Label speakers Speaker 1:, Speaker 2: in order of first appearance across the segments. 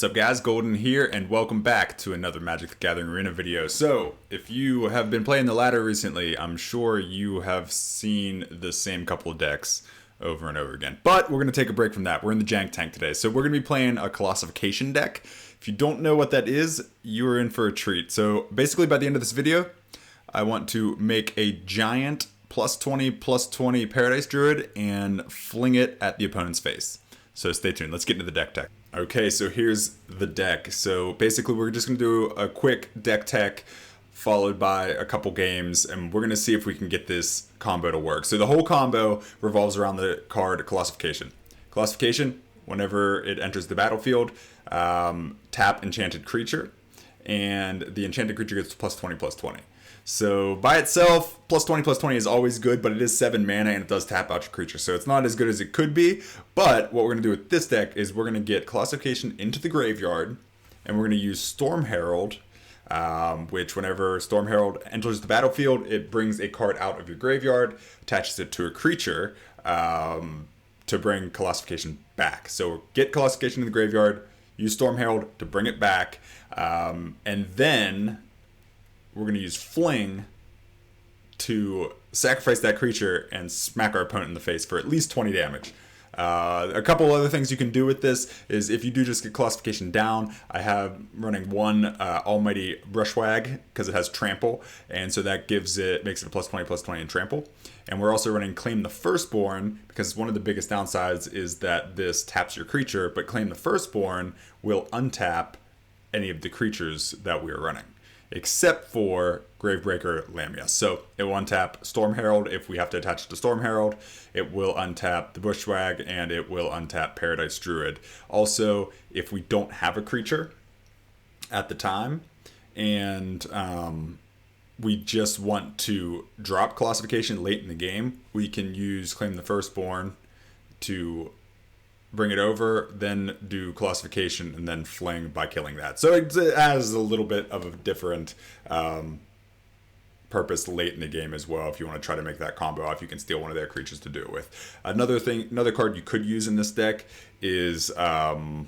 Speaker 1: What's up guys, Golden here, and welcome back to another Magic the Gathering Arena video. So, if you have been playing the ladder recently, I'm sure you have seen the same couple of decks over and over again. But we're going to take a break from that. We're in the Jank tank today. So we're going to be playing a Colossification deck. If you don't know what that is, you're in for a treat. So basically by the end of this video, I want to make a giant +20/+20 Paradise Druid and fling it at the opponent's face. So stay tuned. Let's get into the deck tech. Okay, so here's the deck. So basically we're just going to do a quick deck tech followed by a couple games, and we're going to see if we can get this combo to work. So the whole combo revolves around the card Colossification. Colossification, whenever it enters the battlefield, tap enchanted creature, and the enchanted creature gets +20/+20. So by itself, +20/+20 is always good, but it is 7 mana and it does tap out your creature. So it's not as good as it could be, but what we're going to do with this deck is we're going to get Colossification into the graveyard, and we're going to use Storm Herald, which whenever Storm Herald enters the battlefield, it brings a card out of your graveyard, attaches it to a creature to bring Colossification back. So get Colossification in the graveyard, use Storm Herald to bring it back, and then we're going to use Fling to sacrifice that creature and smack our opponent in the face for at least 20 damage. A couple other things you can do with this is if you do just get Colossification down, I have running one Almighty Brushwagg because it has Trample, and so that makes it a +20/+20 in Trample. And we're also running Claim the Firstborn because one of the biggest downsides is that this taps your creature, but Claim the Firstborn will untap any of the creatures that we are running, except for Gravebreaker Lamia. So it will untap Storm Herald if we have to attach it to Storm Herald. It will untap the Brushwagg, and it will untap Paradise Druid. Also, if we don't have a creature at the time, and we just want to drop Colossification late in the game, we can use Claim the Firstborn to bring it over, then do Colossification, and then Fling by killing that. So it has a little bit of a different purpose late in the game as well. If you want to try to make that combo off, you can steal one of their creatures to do it with. Another card you could use in this deck is Ikoria.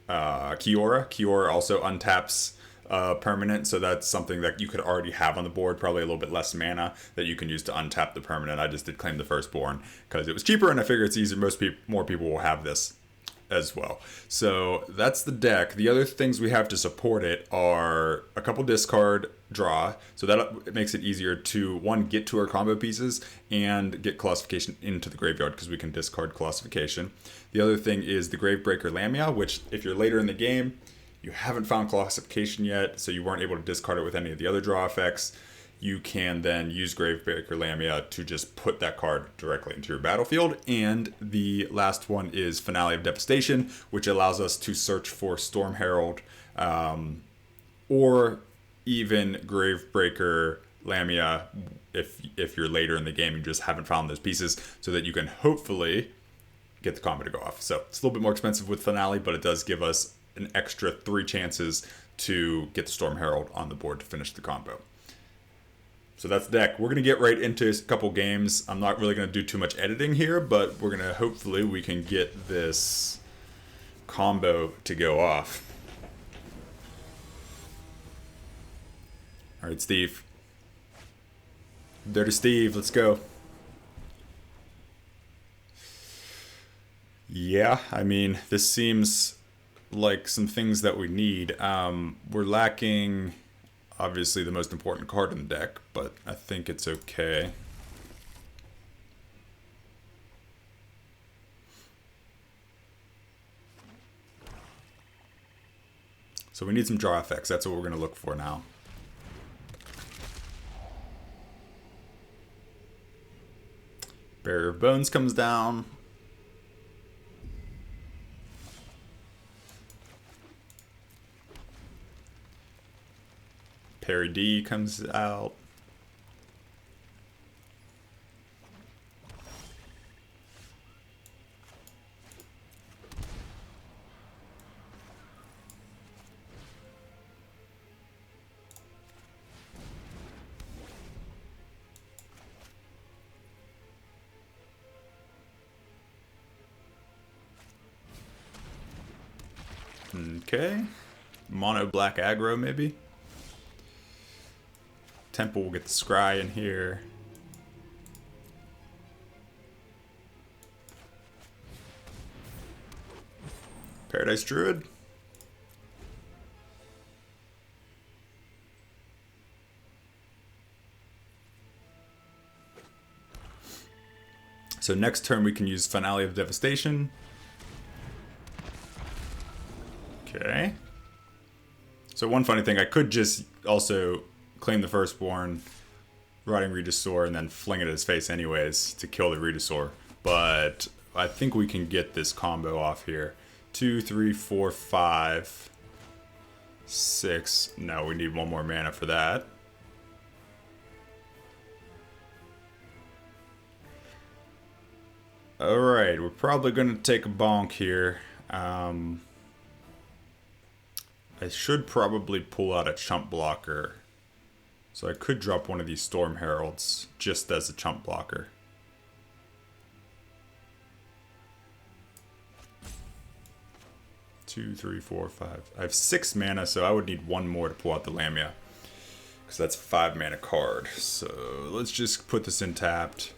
Speaker 1: Ikoria also untaps permanent, so that's something that you could already have on the board, probably a little bit less mana that you can use to untap the permanent. I just did Claim the Firstborn because it was cheaper, and I figure it's easier. More people will have this as well. So that's the deck. The other things we have to support it are a couple discard draw, so that it makes it easier to, one, get to our combo pieces and get Colossification into the graveyard because we can discard Colossification. The other thing is the Gravebreaker Lamia, which if you're later in the game, you haven't found Colossification yet, so you weren't able to discard it with any of the other draw effects, you can then use Gravebreaker Lamia to just put that card directly into your battlefield. And the last one is Finale of Devastation, which allows us to search for Storm Herald or even Gravebreaker Lamia if you're later in the game and just haven't found those pieces, so that you can hopefully get the combo to go off. So it's a little bit more expensive with Finale, but it does give us an extra 3 chances to get the Storm Herald on the board to finish the combo. So that's the deck. We're going to get right into a couple games. I'm not really going to do too much editing here, but we're going to, hopefully we can get this combo to go off. Alright, Steve. Dirty Steve, let's go. Yeah, I mean, this seems like some things that we need. We're lacking, obviously, the most important card in the deck, but I think it's okay. So we need some draw effects. That's what we're going to look for now. Barrier of Bones comes down. Parry D comes out. Okay. Mono black aggro, maybe. Temple will get the scry in here. Paradise Druid. So next turn we can use Finale of Devastation. Okay. So one funny thing, I could just also claim the Firstborn, Rotting Regisaur, and then fling it at his face anyways to kill the Regisaur. But I think we can get this combo off here. 2, 3, 4, 5, 6. No, we need one more mana for that. Alright, we're probably going to take a bonk here. I should probably pull out a chump blocker. So I could drop one of these Storm Heralds just as a chump blocker. Two, 3, 4, 5. I have 6 mana, so I would need one more to pull out the Lamia. Because that's a 5 mana card. So let's just put this in tapped.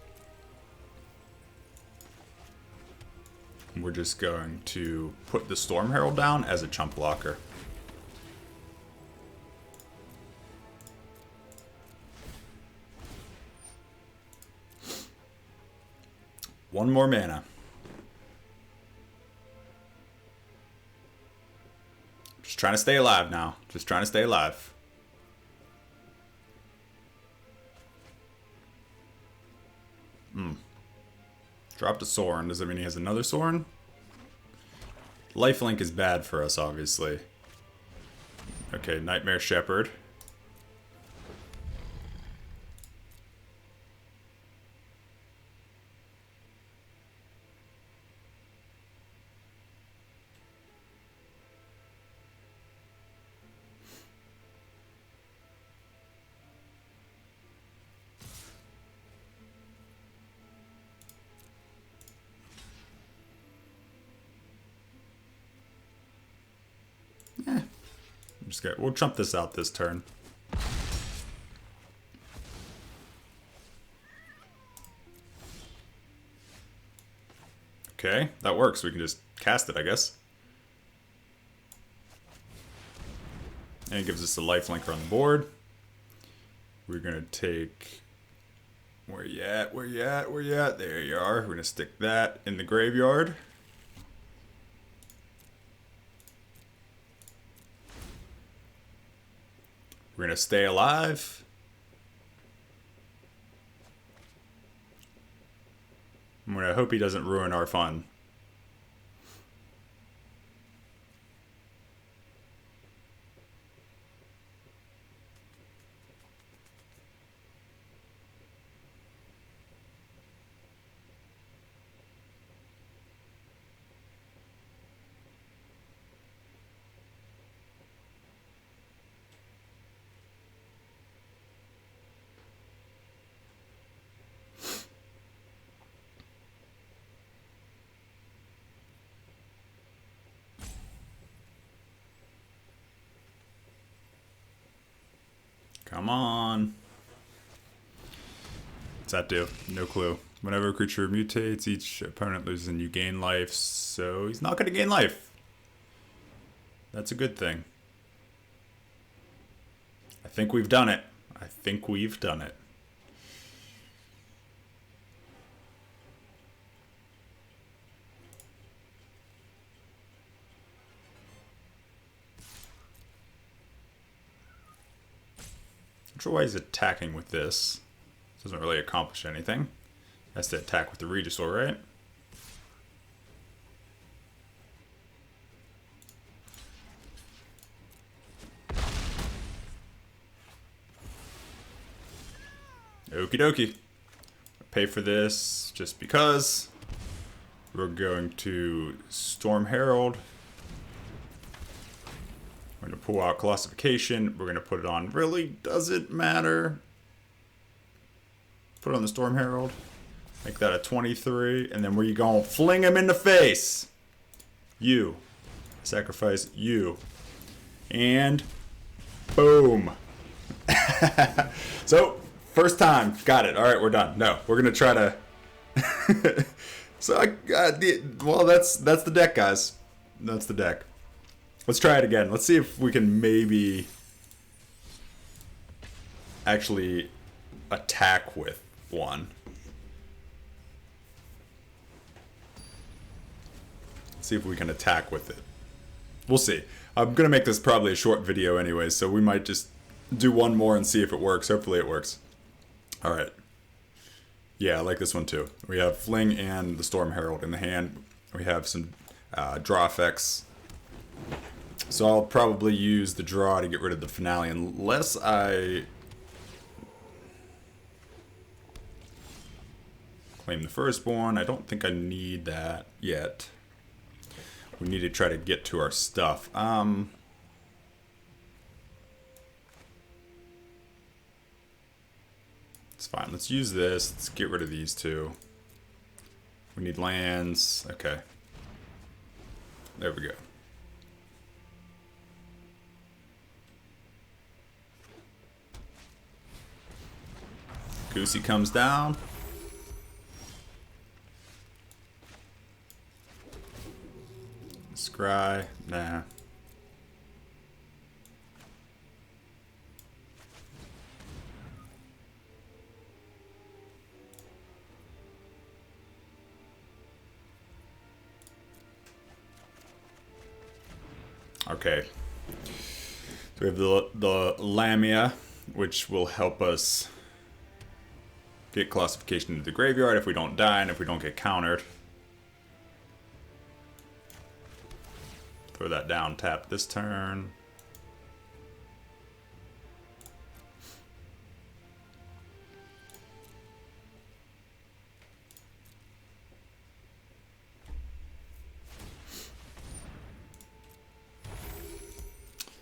Speaker 1: We're just going to put the Storm Herald down as a chump blocker. One more mana. Just trying to stay alive now. Just trying to stay alive. Dropped a Sorin. Does that mean he has another Sorin? Lifelink is bad for us, obviously. Okay, Nightmare Shepherd. We'll chump this out this turn. Okay, that works. We can just cast it, I guess. And it gives us a lifelinker on the board. We're gonna take... Where you at? Where you at? Where you at? There you are. We're gonna stick that in the graveyard. We're going to stay alive. I'm going to hope he doesn't ruin our fun. Come on. What's that do? No clue. Whenever a creature mutates, each opponent loses and you gain life, so he's not going to gain life. That's a good thing. I think we've done it. I think we've done it. Not sure why he's attacking with this. Doesn't really accomplish anything. Has to attack with the Regisaur, right? Okie dokie. Pay for this just because. We're going to Storm Herald. We're going to pull out Colossification. We're going to put it on. Really doesn't matter. Put it on the Storm Herald. Make that a 23. And then where you going? Fling him in the face. You. Sacrifice you. And boom. So, first time. Got it. All right, we're done. No, we're going to try to... So, well, that's the deck, guys. That's the deck. Let's try it again. Let's see if we can maybe actually attack with one. See if we can attack with it. We'll see. I'm going to make this probably a short video anyway, so we might just do one more and see if it works. Hopefully it works. Alright. Yeah, I like this one too. We have Fling and the Storm Herald in the hand. We have some draw effects. So I'll probably use the draw to get rid of the finale unless I claim the Firstborn. I don't think I need that yet. We need to try to get to our stuff. It's fine. Let's use this. Let's get rid of these two. We need lands. Okay. There we go. Goosey comes down. Scry. Nah. Okay. So we have the Lamia, which will help us get classification into the graveyard if we don't die and if we don't get countered. Throw that down, tap this turn.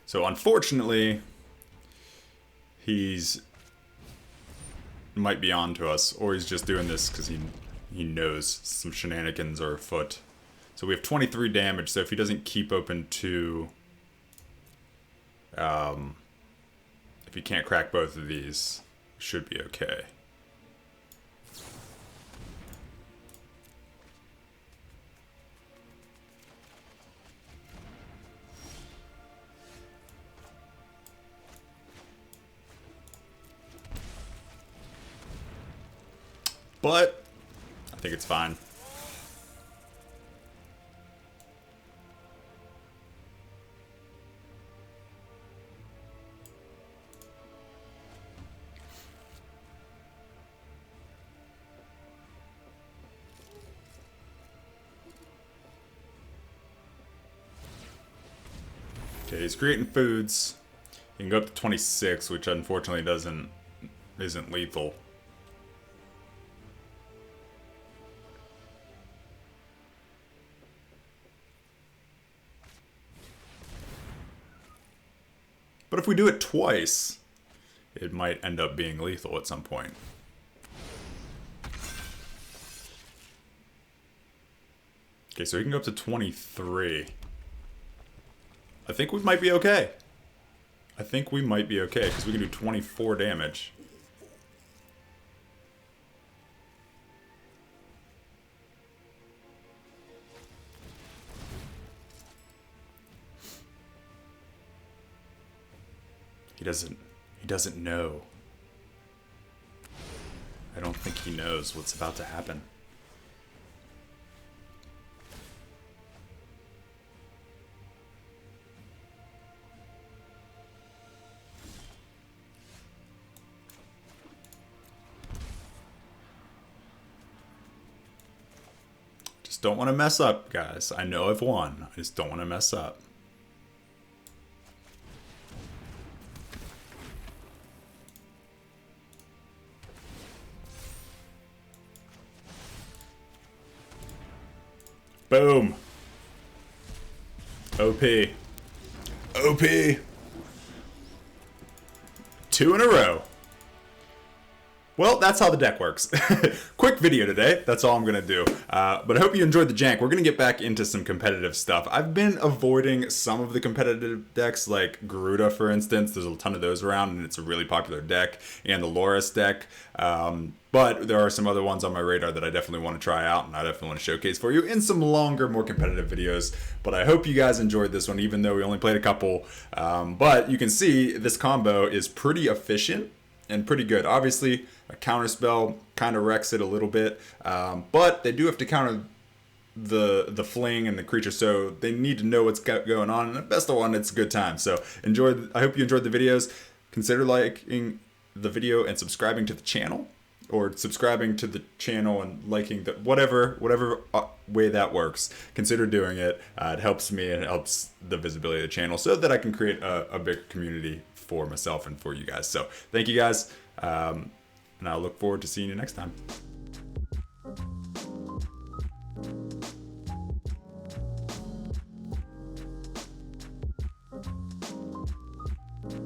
Speaker 1: So unfortunately, he's might be on to us, or he's just doing this because he knows some shenanigans are afoot. So we have 23 damage, so if he doesn't keep open two, if he can't crack both of these, it should be okay. But I think it's fine. Okay, he's creating foods. He can go up to 26, which unfortunately isn't lethal. But if we do it twice, it might end up being lethal at some point. Okay, so he can go up to 23. I think we might be okay. I think we might be okay, because we can do 24 damage. He doesn't know. I don't think he knows what's about to happen. Just don't want to mess up, guys. I know I've won. I just don't want to mess up. Boom. OP. OP. 2 in a row. Well, that's how the deck works. Quick video today. That's all I'm going to do. But I hope you enjoyed the jank. We're going to get back into some competitive stuff. I've been avoiding some of the competitive decks, like Garuda, for instance. There's a ton of those around, and it's a really popular deck. And the Loris deck. But there are some other ones on my radar that I definitely want to try out, and I definitely want to showcase for you in some longer, more competitive videos. But I hope you guys enjoyed this one, even though we only played a couple. But you can see this combo is pretty efficient and pretty good. Obviously, a counterspell kind of wrecks it a little bit, but they do have to counter the fling and the creature, so they need to know what's going on. And the best of one, it's a good time. So I hope you enjoyed the videos. Consider liking the video and subscribing to the channel, or subscribing to the channel and liking the whatever way that works. Consider doing it. It helps me and it helps the visibility of the channel so that I can create a big community for myself and for you guys. So thank you guys, and I look forward to seeing you next time.